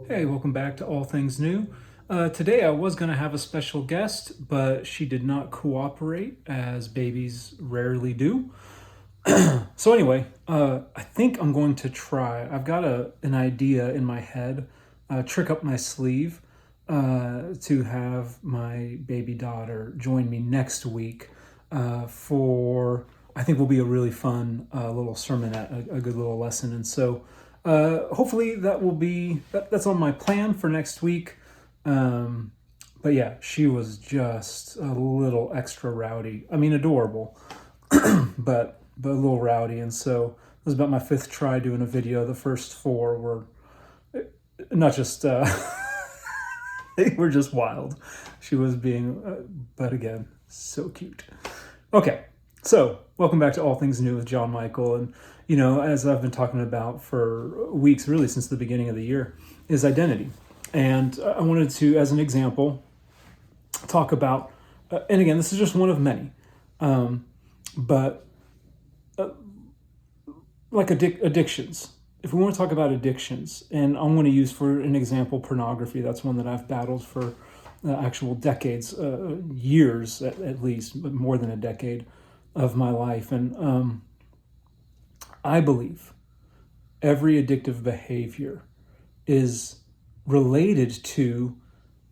Hey, welcome back to All Things New. Today I was going to have a special guest, but she did not cooperate, as babies rarely do. So anyway, I think I'm going to try. I've got an idea in my head, a trick up my sleeve, to have my baby daughter join me next week for, I think will be a really fun little sermonette, a good little lesson. And so hopefully that's on my plan for next week. But yeah, she was just a little extra rowdy. I mean, adorable, but a little rowdy. And so it was about my fifth try doing a video. The first four were not just they were just wild. She was being, but again, so cute. Okay, so welcome back to All Things New with John Michael. And as I've been talking about for weeks, really since the beginning of the year, is identity. And I wanted to, as an example, talk about, and again, this is just one of many, but like addictions. If we want to talk about addictions, and I'm going to use for an example pornography, that's one that I've battled for actual decades, years at least, but more than a decade of my life. And I believe every addictive behavior is related to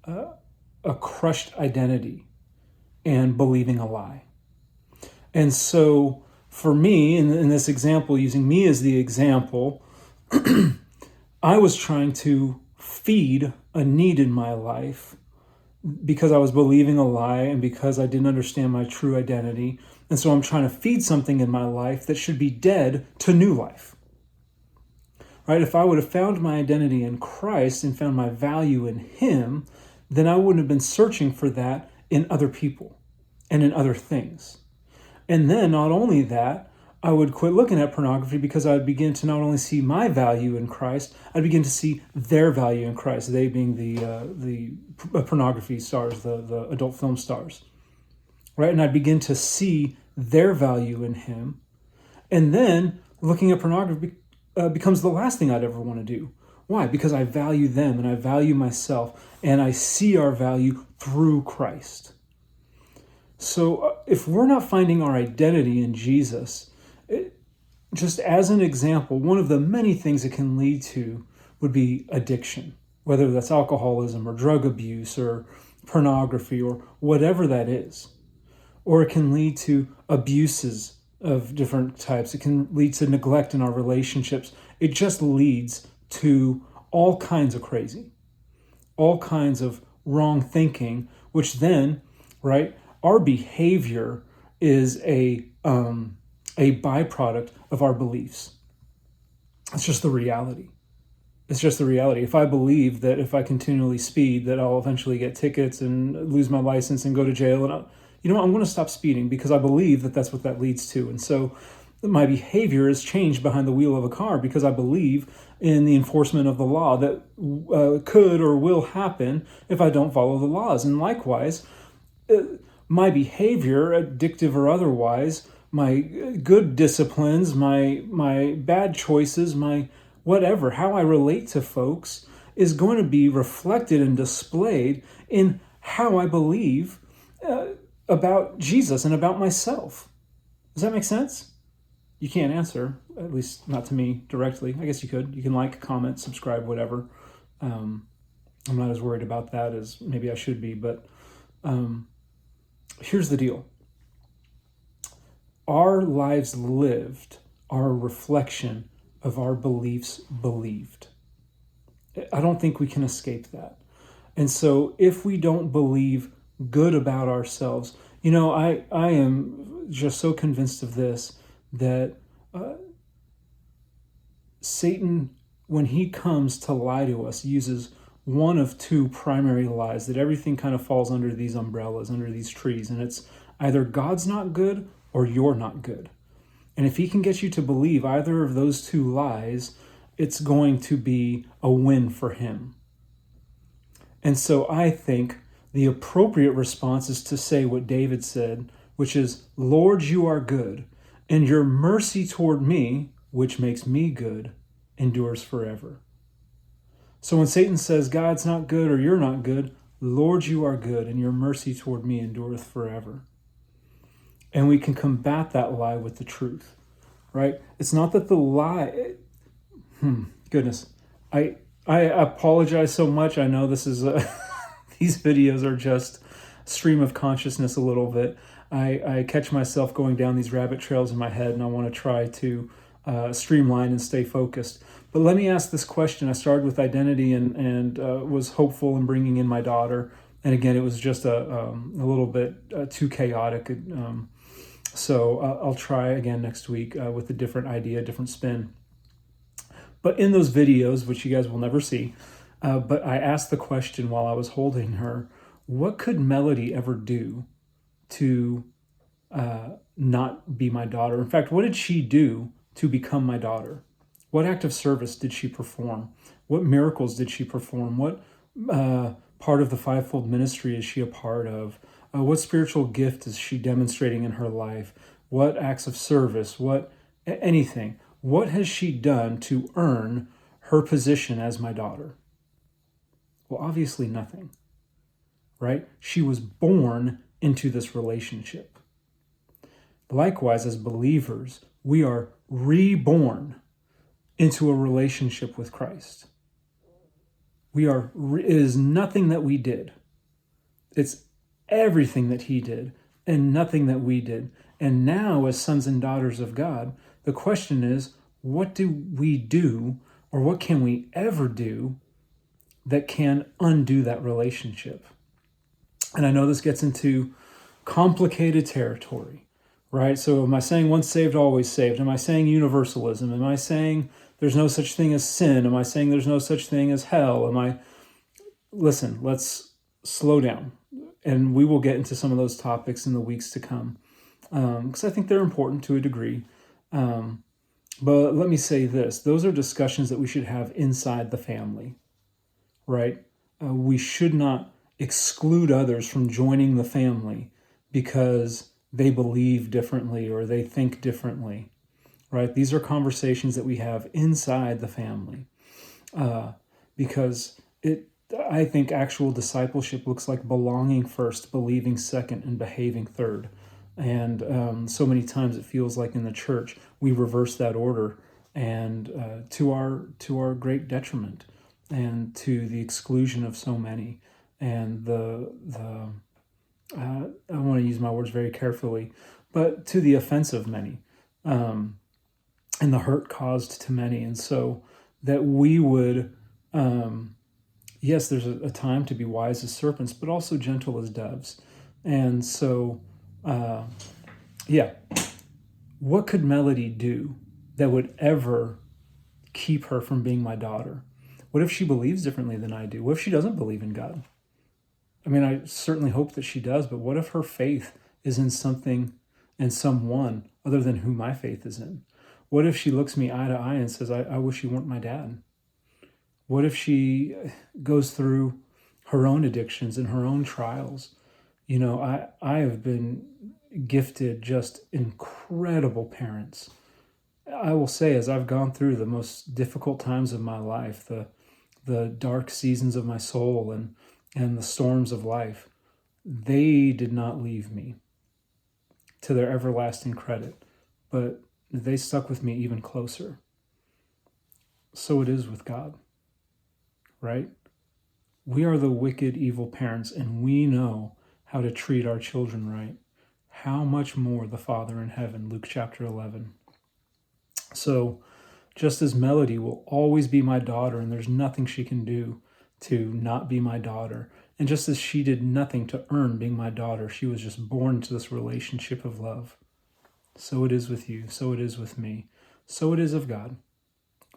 a crushed identity and believing a lie. And so for me, in this example, using me as the example, I was trying to feed a need in my life because I was believing a lie and because I didn't understand my true identity. And so I'm trying to feed something in my life that should be dead to new life. Right? If I would have found my identity in Christ and found my value in Him, then I wouldn't have been searching for that in other people and in other things. And then not only that, I would quit looking at pornography because I would begin to not only see my value in Christ, I'd begin to see their value in Christ, they being the pornography stars, the adult film stars. Right? And I'd begin to see their value in Him. And then looking at pornography becomes the last thing I'd ever want to do. Why? Because I value them and I value myself and I see our value through Christ. So if we're not finding our identity in Jesus, just as an example, one of the many things it can lead to would be addiction, whether that's alcoholism or drug abuse or pornography or whatever that is. Or it can lead to abuses of different types. It can lead to neglect in our relationships. It just leads to all kinds of crazy, all kinds of wrong thinking, which then, right, our behavior is a byproduct of our beliefs. It's just the reality. It's just the reality. If I believe that if I continually speed, that I'll eventually get tickets and lose my license and go to jail, and I'm going to stop speeding because I believe that that's what that leads to. And so my behavior is changed behind the wheel of a car because I believe in the enforcement of the law that could or will happen if I don't follow the laws. And likewise, my behavior, addictive or otherwise, my good disciplines, my bad choices, my whatever, how I relate to folks is going to be reflected and displayed in how I believe about Jesus and about myself. Does that make sense? You can't answer, at least not to me directly. I guess you could. You can like, comment, subscribe, whatever. I'm not as worried about that as maybe I should be, but here's the deal. Our lives lived are a reflection of our beliefs believed. I don't think we can escape that. And so if we don't believe good about ourselves, I am just so convinced of this, that Satan, when he comes to lie to us, uses one of two primary lies, that everything kind of falls under these umbrellas, under these trees, and it's either God's not good or you're not good. And if he can get you to believe either of those two lies, it's going to be a win for him. And so I think the appropriate response is to say what David said, which is, Lord, you are good, and your mercy toward me, which makes me good, endures forever. So when Satan says, God's not good or you're not good, Lord, you are good, and your mercy toward me endureth forever. And we can combat that lie with the truth, right? It's not that the lie, goodness, I apologize so much. I know this is, these videos are just stream of consciousness a little bit. I catch myself going down these rabbit trails in my head, and I want to try to streamline and stay focused. But let me ask this question. I started with identity and was hopeful in bringing in my daughter. And again, it was just a little bit too chaotic. So I'll try again next week with a different idea, different spin. But in those videos, which you guys will never see, but I asked the question while I was holding her, what could Melody ever do to not be my daughter? In fact, what did she do to become my daughter? What act of service did she perform? What miracles did she perform? What part of the fivefold ministry is she a part of? What spiritual gift is she demonstrating in her life? What acts of service? Anything? What has she done to earn her position as my daughter? Well, obviously nothing, right? She was born into this relationship. Likewise, as believers, we are reborn into a relationship with Christ. It is nothing that we did. It's everything that he did and nothing that we did. And now, as sons and daughters of God, the question is, what do we do, or what can we ever do that can undo that relationship? And I know this gets into complicated territory, right? So am I saying once saved, always saved? Am I saying universalism? Am I saying there's no such thing as sin? Am I saying there's no such thing as hell? Listen, let's slow down. And we will get into some of those topics in the weeks to come, because I think they're important to a degree. But let me say this. Those are discussions that we should have inside the family, right? We should not exclude others from joining the family because they believe differently or they think differently, right? These are conversations that we have inside the family, because I think actual discipleship looks like belonging first, believing second, and behaving third. And so many times it feels like in the church we reverse that order, and to our great detriment, and to the exclusion of so many, and I want to use my words very carefully, but to the offense of many, and the hurt caused to many. And so that we would, yes, there's a time to be wise as serpents, but also gentle as doves. And so, what could Melody do that would ever keep her from being my daughter? What if she believes differently than I do? What if she doesn't believe in God? I mean, I certainly hope that she does, but what if her faith is in something and someone other than who my faith is in? What if she looks me eye to eye and says, I wish you weren't my dad? What if she goes through her own addictions and her own trials? You know, I have been gifted just incredible parents. I will say, as I've gone through the most difficult times of my life, the dark seasons of my soul and the storms of life, they did not leave me, to their everlasting credit, but they stuck with me even closer. So it is with God, right? We are the wicked, evil parents, and we know how to treat our children right. How much more the Father in heaven, Luke chapter 11. So just as Melody will always be my daughter, and there's nothing she can do to not be my daughter, and just as she did nothing to earn being my daughter, she was just born into this relationship of love. So it is with you, so it is with me, so it is of God.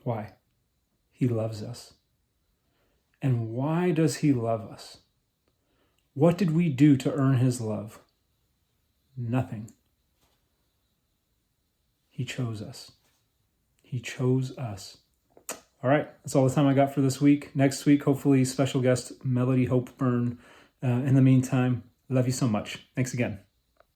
Why? He loves us. And why does he love us? What did we do to earn his love? Nothing. He chose us. He chose us. All right, that's all the time I got for this week. Next week, hopefully, special guest Melody Hope Byrne. In the meantime, love you so much. Thanks again.